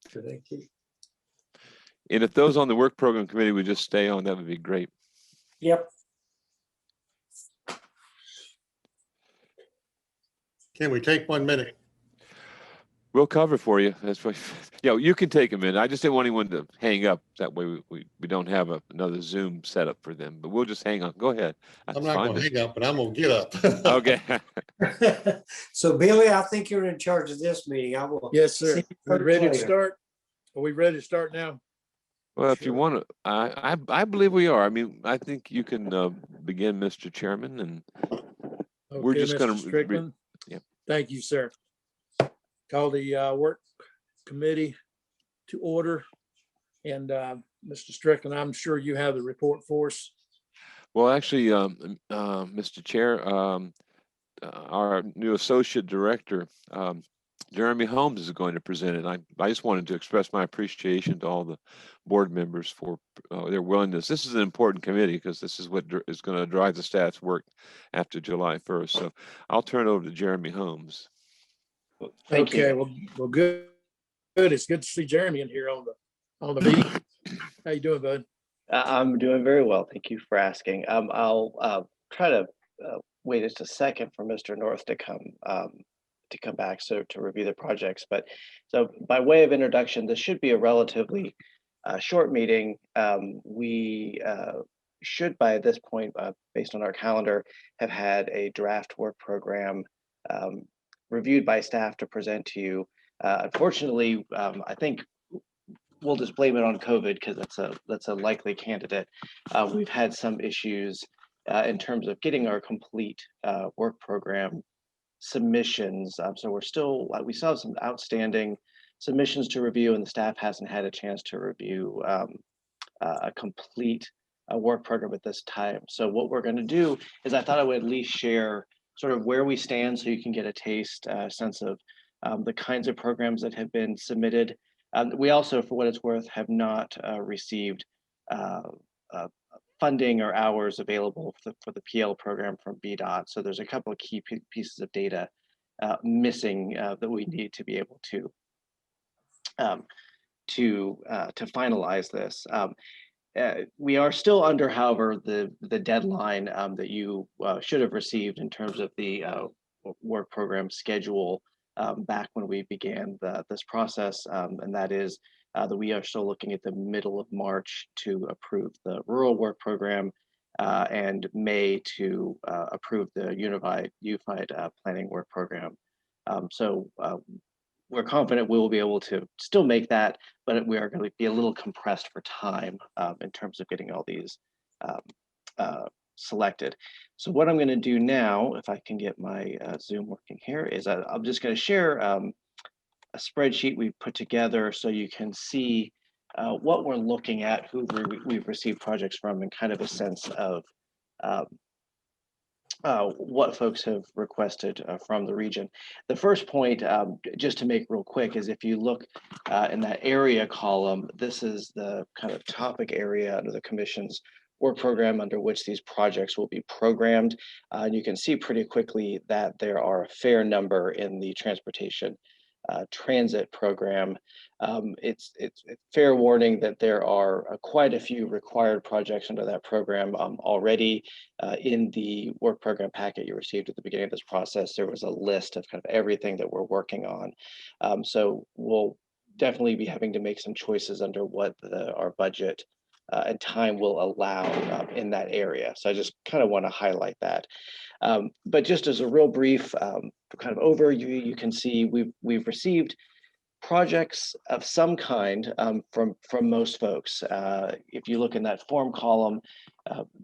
Thank you. And if those on the work program committee would just stay on, that would be great. Yep. Can we take 1 minute? We'll cover for you. That's why, yeah, you can take a minute. I just didn't want anyone to hang up. That way we don't have another Zoom set up for them, but we'll just hang on. Go ahead. That's I'm not fine, going to hang up, but I'm going to get up. Okay. So Billy, I think you're in charge of this meeting. I will. Yes, sir. see you Are we ready to later. start? Are we ready to start now? Well, if you Sure. want to, I believe we are. I mean, I think you can begin, Mr. Chairman, and we're Okay, just Mr. going to. Strickland. Yep. Thank you, sir. Call the work committee to order. And Mr. Strickland, I'm sure you have the report for us. Well, actually, Mr. Chair, our new associate director, Jeremy Holmes, is going to present it. I just wanted to express my appreciation to all the board members for their willingness. This is an important committee because this is what is going to drive the staff's work after July 1st. So I'll turn it over to Jeremy Holmes. Thank Okay, you. well, good. Good. It's good to see Jeremy in here on the meeting. How you doing, bud? I'm doing very well. Thank you for asking. I'll try to wait just a second for Mr. North to come back so to review the projects. But so by way of introduction, this should be a relatively short meeting. We should by this point, based on our calendar, have had a draft work program reviewed by staff to present to you. Unfortunately, I think we'll just blame it on COVID because that's a likely candidate. We've had some issues in terms of getting our complete work program submissions. So we still have some outstanding submissions to review, and the staff hasn't had a chance to review a complete work program at this time. So what we're going to do is I thought I would at least share sort of where we stand so you can get a sense of the kinds of programs that have been submitted. We also, for what it's worth, have not received funding or hours available for the PL program from BDOT. So there's a couple of key pieces of data missing that we need to be able to finalize this. We are still under, however, the deadline that you should have received in terms of the work program schedule back when we began this process, and that is that we are still looking at the middle of March to approve the rural work program and May to approve the unified planning work program. So we're confident we will be able to still make that, but we are going to be a little compressed for time in terms of getting all these selected. So what I'm going to do now, if I can get my Zoom working here, is I'm just going to share a spreadsheet we've put together so you can see what we're looking at, who we've received projects from, and kind of a sense of what folks have requested from the region. The first point, just to make real quick, is if you look in that area column, this is the kind of topic area under the Commission's work program under which these projects will be programmed. And you can see pretty quickly that there are a fair number in the transportation transit program. It's fair warning that there are quite a few required projects under that program already. In the work program packet you received at the beginning of this process, there was a list of kind of everything that we're working on. So we'll definitely be having to make some choices under what our budget and time will allow in that area. So I just kind of want to highlight that. But just as a real brief kind of overview, you can see we've received projects of some kind from most folks. If you look in that form column,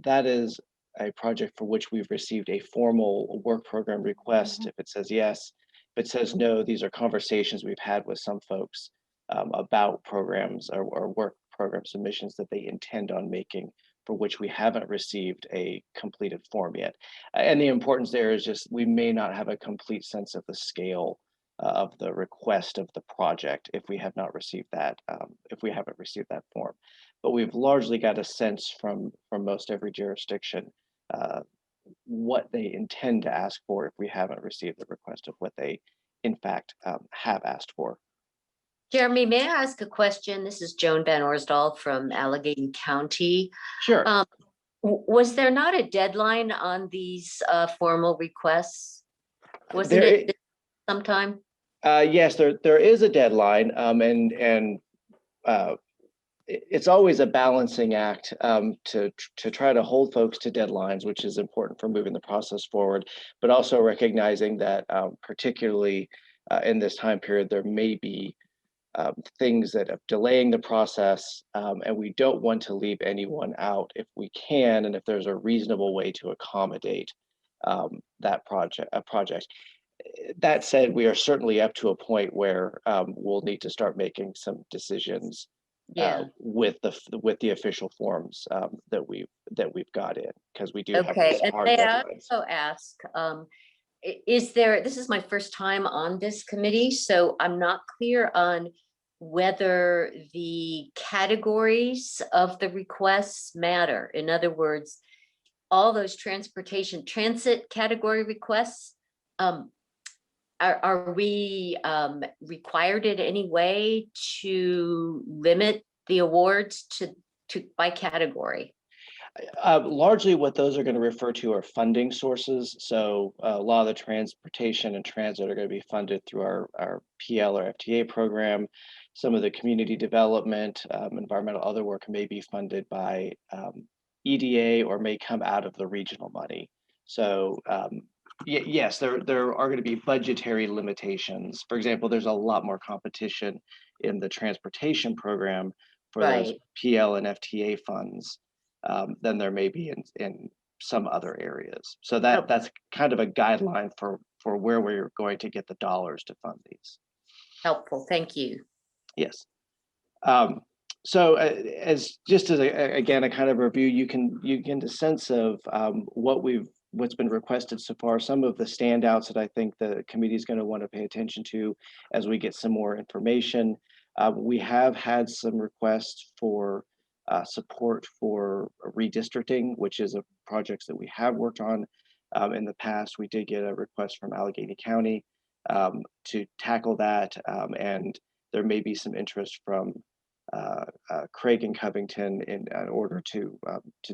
that is a project for which we've received a formal work program request. If it says yes, if it says no, these are conversations we've had with some folks about programs or work program submissions that they intend on making, for which we haven't received a completed form yet. And the importance there is just we may not have a complete sense of the scale of the request of the project if we have not received that, if we haven't received that form. But we've largely got a sense from most every jurisdiction what they intend to ask for if we haven't received the request of what they in fact have asked for. Jeremy, may I ask a question? This is Joan Van Orsdal from Allegheny County. Sure. Was there not a deadline on these formal requests? Wasn't There it sometime? Yes, there is a deadline, it's always a balancing act to try to hold folks to deadlines, which is important for moving the process forward, but also recognizing that particularly in this time period, there may be things that are delaying the process, and we don't want to leave anyone out if we can, and if there's a reasonable way to accommodate that project. That said, we are certainly up to a point where we'll need to start making some decisions Yeah. with the official forms that we've got in, because we do have Okay. these And hard may I deadlines. also ask, this is my first time on this committee, so I'm not clear on whether the categories of the requests matter. In other words, all those transit category requests, are we required in any way to limit the awards to by category? Largely what those are going to refer to are funding sources. So a lot of the transportation and transit are going to be funded through our PL or FTA program. Some of the community development, environmental other work may be funded by EDA or may come out of the regional money. So yes, there are going to be budgetary limitations. For example, there's a lot more competition in the transportation program for those Right. PL and FTA funds than there may be in some other areas. So that's kind of a guideline for where we're going to get the dollars to fund these. Helpful, thank you. Yes. So as again a kind of review, you can get a sense of what's been requested so far. Some of the standouts that I think the committee is going to want to pay attention to as we get some more information. We have had some requests for support for redistricting, which is a project that we have worked on in the past. We did get a request from Allegheny County to tackle that, and there may be some interest from Craig and Covington in order to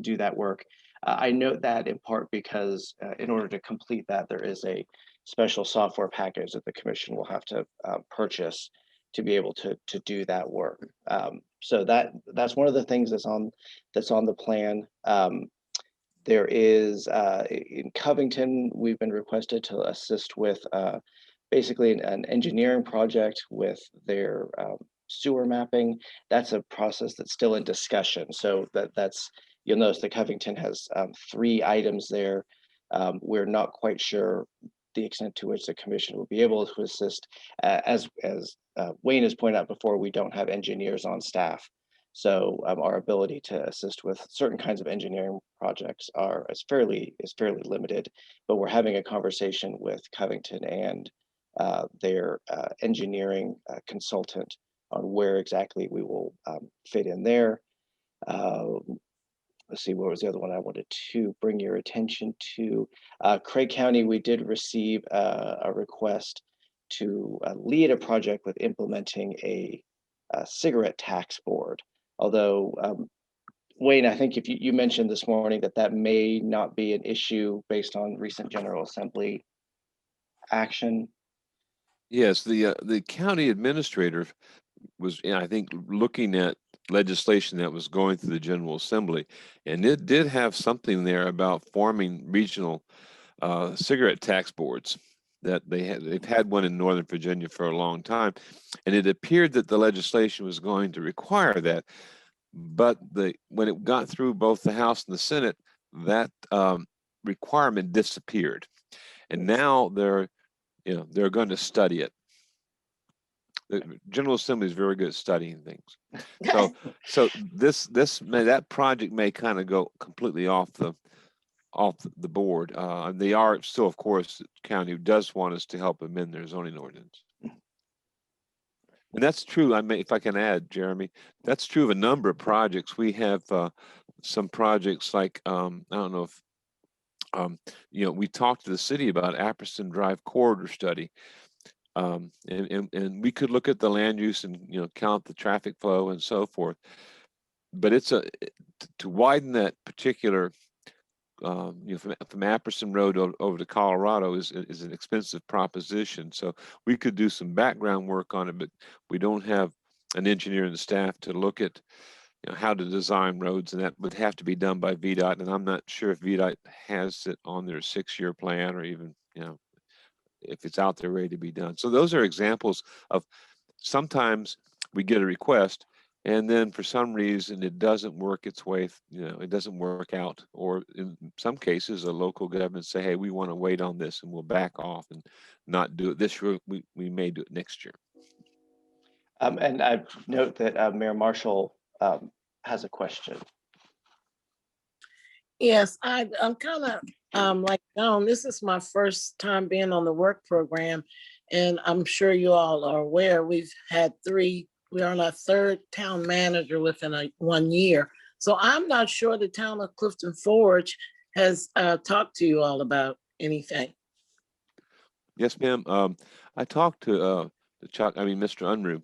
do that work. I note that in part because in order to complete that, there is a special software package that the commission will have to purchase to be able to do that work. So that's one of the things that's on the plan. There is in Covington, we've been requested to assist with basically an engineering project with their sewer mapping. That's a process that's still in discussion. So that's you'll notice that Covington has 3 items there. We're not quite sure the extent to which the commission will be able to assist. As Wayne has pointed out before, we don't have engineers on staff. So our ability to assist with certain kinds of engineering projects is fairly limited, but we're having a conversation with Covington and their engineering consultant on where exactly we will fit in there. Let's see, what was the other one I wanted to bring your attention to? Craig County, we did receive a request to lead a project with implementing a cigarette tax board. Although, Wayne, I think if you mentioned this morning that may not be an issue based on recent General Assembly action. Yes, the county administrator was, I think, looking at legislation that was going through the General Assembly, and it did have something there about forming regional cigarette tax boards. That they've had one in Northern Virginia for a long time, and it appeared that the legislation was going to require that. But when it got through both the House and the Senate, that requirement disappeared, and now they're going to study it. The General Assembly is very good at studying things. So that project may kind of go completely off the board. They are still, of course, the county does want us to help amend their zoning ordinance. And that's true. If I can add, Jeremy, that's true of a number of projects. We have some projects like I don't know if we talked to the city about Apperson Drive corridor study. And we could look at the land use and, count the traffic flow and so forth. But to widen that particular, from Apperson Road over to Colorado is an expensive proposition. So we could do some background work on it, but we don't have an engineer and staff to look at how to design roads, and that would have to be done by VDOT. And I'm not sure if VDOT has it on their 6-year plan, or even if it's out there ready to be done. So those are examples of sometimes we get a request, and then for some reason it doesn't work its way, it doesn't work out. Or in some cases, a local government say, hey, we want to wait on this, and we'll back off and not do it this year. We may do it next year. And I note that Mayor Marshall has a question. Yes, I'm kind of like Joan. This is my first time being on the work program, and I'm sure you all are aware we've had 3. We are on our 3rd town manager within 1 year. So I'm not sure the town of Clifton Forge has talked to you all about anything. Yes, ma'am. I talked to Mr. Unruh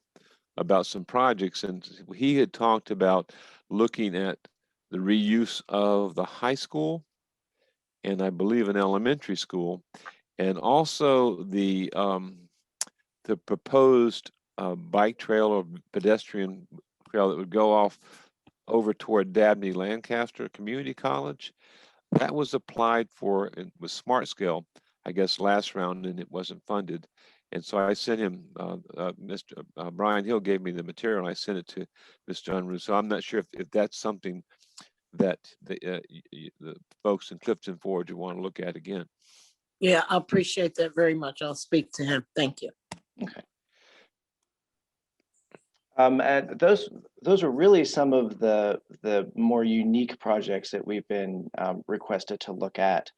about some projects, and he had talked about looking at the reuse of the high school, and I believe an elementary school, and also the proposed bike trail or pedestrian trail that would go off over toward Dabney Lancaster Community College. That was applied for with Smart Scale, I guess, last round, and it wasn't funded. And so I sent him, Mr. Brian Hill gave me the material, and I sent it to Mr. Unruh. So I'm not sure if that's something that the folks in Clifton Forge want to look at again. Yeah, I appreciate that very much. I'll speak to him. Thank you. Okay. And those are really some of the more unique projects that we've been requested to look at.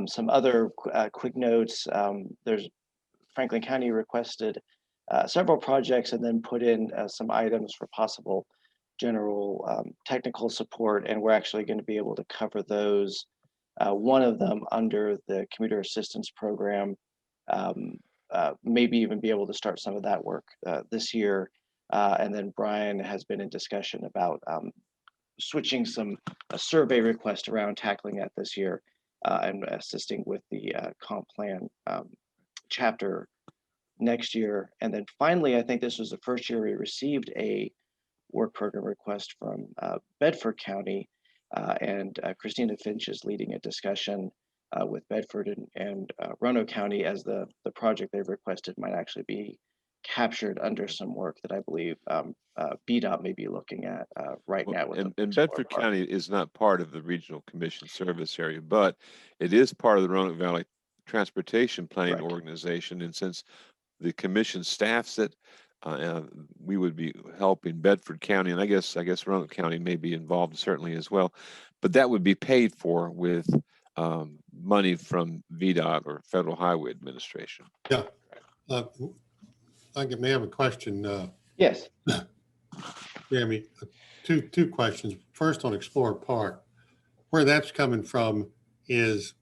Some other quick notes. There's Franklin County requested several projects and then put in some items for possible general technical support, and we're actually going to be able to cover those. One of them under the commuter assistance program, maybe even be able to start some of that work this year. And then Brian has been in discussion about switching a survey request around, tackling that this year, and assisting with the comp plan chapter next year. And then finally, I think this was the first year we received a work program request from Bedford County, and Christina Finch is leading a discussion with Bedford and Roanoke County, as the project they've requested might actually be captured under some work that I believe BDOT may be looking at right now. And Bedford County is not part of the Regional Commission service area, but it is part of the Roanoke Valley Transportation Planning Organization. And since the commission staffs it, we would be helping Bedford County, and I guess Roanoke County may be involved certainly as well, but that would be paid for with money from VDOT or Federal Highway Administration. Yeah. I may have a question. Yes. Jeremy, two questions. First, on Explorer Park, where that's coming from is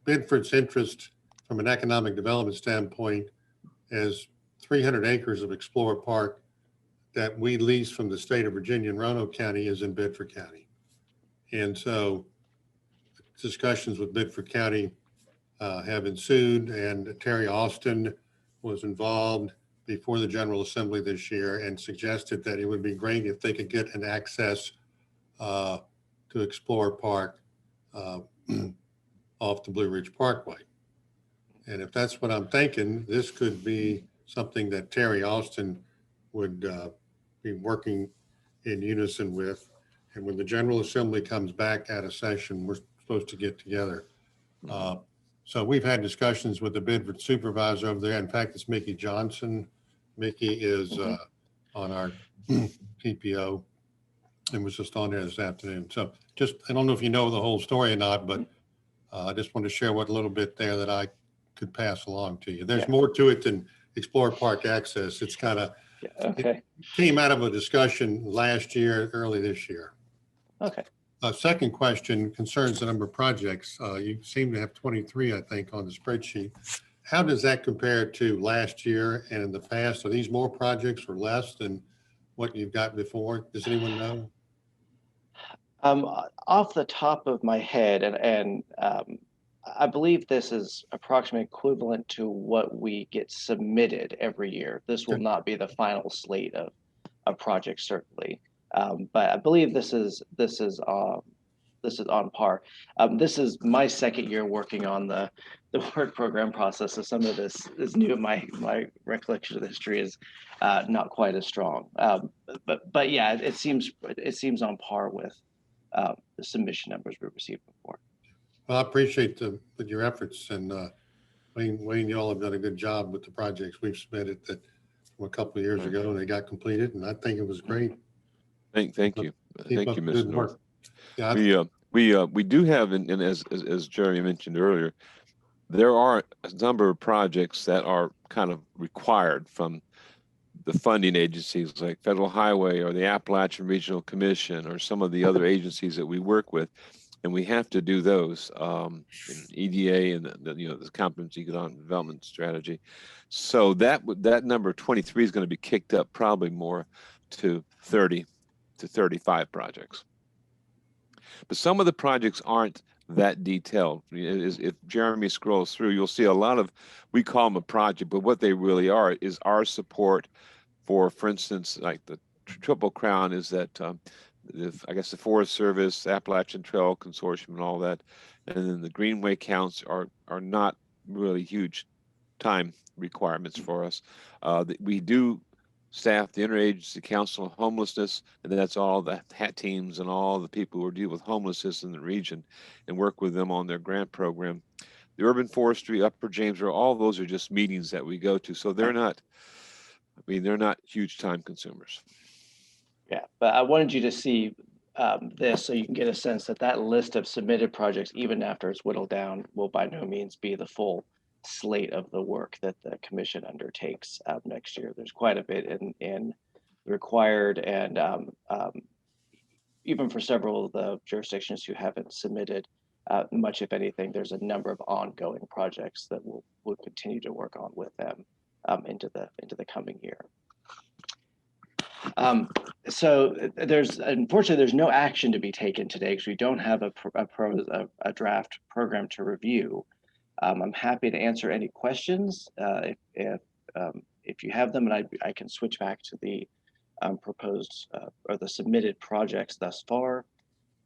Bedford's interest from an economic development standpoint as 300 acres of Explorer Park that we lease from the state of Virginia and Roanoke County is in Bedford County. And so discussions with Bedford County have ensued, and Terry Austin was involved before the General Assembly this year and suggested that it would be great if they could get an access to Explorer Park off the Blue Ridge Parkway. And if that's what I'm thinking, this could be something that Terry Austin would be working in unison with. And when the General Assembly comes back out of session, we're supposed to get together. So we've had discussions with the Bedford supervisor over there. In fact, it's Mickey Johnson. Mickey is on our PPO and was just on there this afternoon. So I don't know if you know the whole story or not, but I just want to share what little bit there that I could pass along to you. There's more to it than Explorer Park access. It's kind of, it came out of a discussion last year, early this year. Okay. Second question concerns the number of projects. You seem to have 23, I think, on the spreadsheet. How does that compare to last year and in the past? Are these more projects or less than what you've got before? Does anyone know? Off the top of my head, and I believe this is approximately equivalent to what we get submitted every year. This will Okay. not be the final slate of projects, certainly, but I believe this is on par. This is my second year working on the work program process, so some of this is new. My recollection of the history is not quite as strong, but yeah, it seems on par with the submission numbers we received before. Well, I appreciate your efforts, and Wayne, you all have done a good job with the projects we've submitted that from a couple of years ago, and they got completed, and I think it was great. Thank you. Keep Thank up you, the Mr. good North. work. Yeah, We do have, and as Jeremy mentioned earlier, there are a number of projects that are kind of required from the funding agencies like Federal Highway or the Appalachian Regional Commission or some of the other agencies that we work with, and we have to do those in EDA and the Comprehensive Economic Development Strategy. So that number 23 is going to be kicked up probably more to 30 to 35 projects. But some of the projects aren't that detailed. If Jeremy scrolls through, you'll see a lot of, we call them a project, but what they really are is our support for instance, like the Triple Crown is that I guess the Forest Service, Appalachian Trail Consortium and all that. And then the Greenway counts are not really huge time requirements for us. We do staff the Interagency Council on Homelessness, and that's all the HAT teams and all the people who deal with homelessness in the region and work with them on their grant program. The Urban Forestry, Upper James River, all those are just meetings that we go to. So they're not, they're not huge time consumers. Yeah, but I wanted you to see this so you can get a sense that that list of submitted projects, even after it's whittled down, will by no means be the full slate of the work that the commission undertakes next year. There's quite a bit in required, and even for several of the jurisdictions who haven't submitted much, if anything, there's a number of ongoing projects that we'll continue to work on with them into the coming year. So unfortunately, there's no action to be taken today because we don't have a draft program to review. I'm happy to answer any questions if you have them, and I can switch back to the proposed or the submitted projects thus far.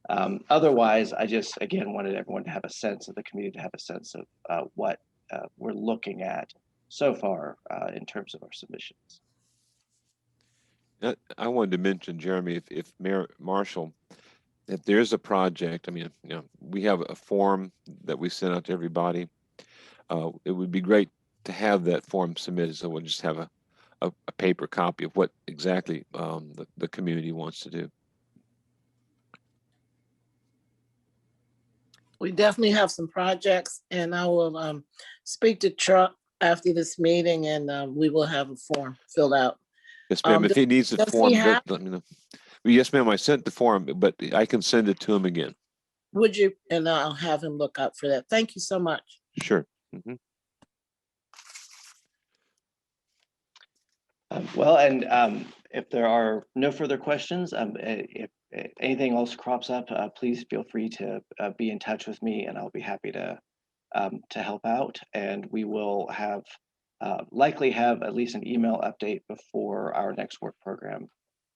Otherwise, I just, again, wanted everyone to have a sense of the community, to have a sense of what we're looking at so far in terms of our submissions. I wanted to mention, Jeremy, if Mayor Marshall, if there's a project, we have a form that we send out to everybody. It would be great to have that form submitted, so we'll just have a paper copy of what exactly the community wants to do. We definitely have some projects, and I will speak to Chuck after this meeting, and we will have a form filled out. Yes, ma'am. If he needs the does form, he have- let me know. Yes, ma'am. I sent the form, but I can send it to him again. Would you? And I'll have him look up for that. Thank you so much. Sure. Well, and if there are no further questions, if anything else crops up, please feel free to be in touch with me, and I'll be happy to help out. And we will likely have at least an email update before our next work program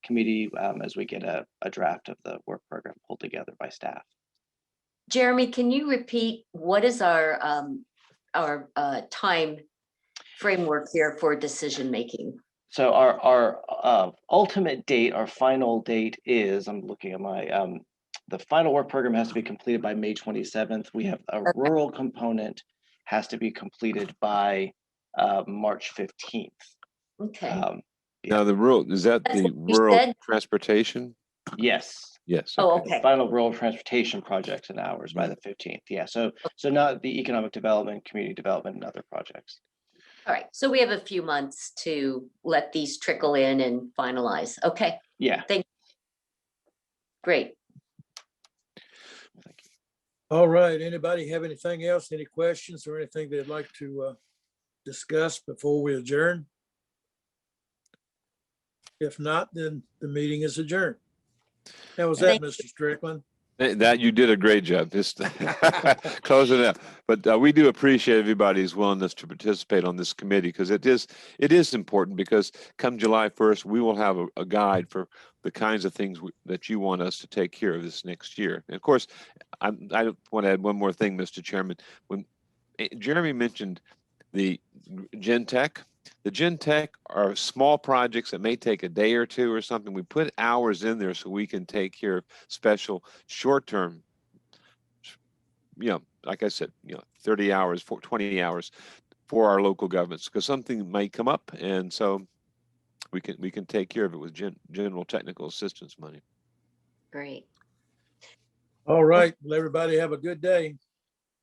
committee as we get a draft of the work program pulled together by staff. Jeremy, can you repeat what is our time framework here for decision making? So our ultimate date, our final date is, I'm looking at my, the final work program has to be completed by May 27th. We have a rural component has to be completed by March 15th. Okay. Now the rural, is that That's the what you rural said? transportation? Yes. Yes. Oh, okay. okay. Final rural transportation projects and hours by the 15th. Yeah. So not the economic development, community development, and other projects. All right. So we have a few months to let these trickle in and finalize. Okay. Yeah. Thank you. Great. All right. Anybody have anything else? Any questions or anything they'd like to discuss before we adjourn? If not, then the meeting is adjourned. How was that, Mr. Strickland? That you did a great job, just closing it up. But we do appreciate everybody's willingness to participate on this committee, because it is important, because come July 1st, we will have a guide for the kinds of things that you want us to take care of this next year. And of course, I want to add one more thing, Mr. Chairman. When Jeremy mentioned the Gen Tech, the Gen Tech are small projects that may take a day or two or something. We put hours in there so we can take care of special short-term, like I said, 30 hours, 20 hours for our local governments, because something may come up, and so we can take care of it with general technical assistance money. Great. All right. Well, everybody have a good day.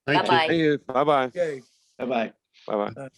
Thank you. Bye-bye. Thank you. Bye-bye. Okay. Bye-bye. Bye-bye.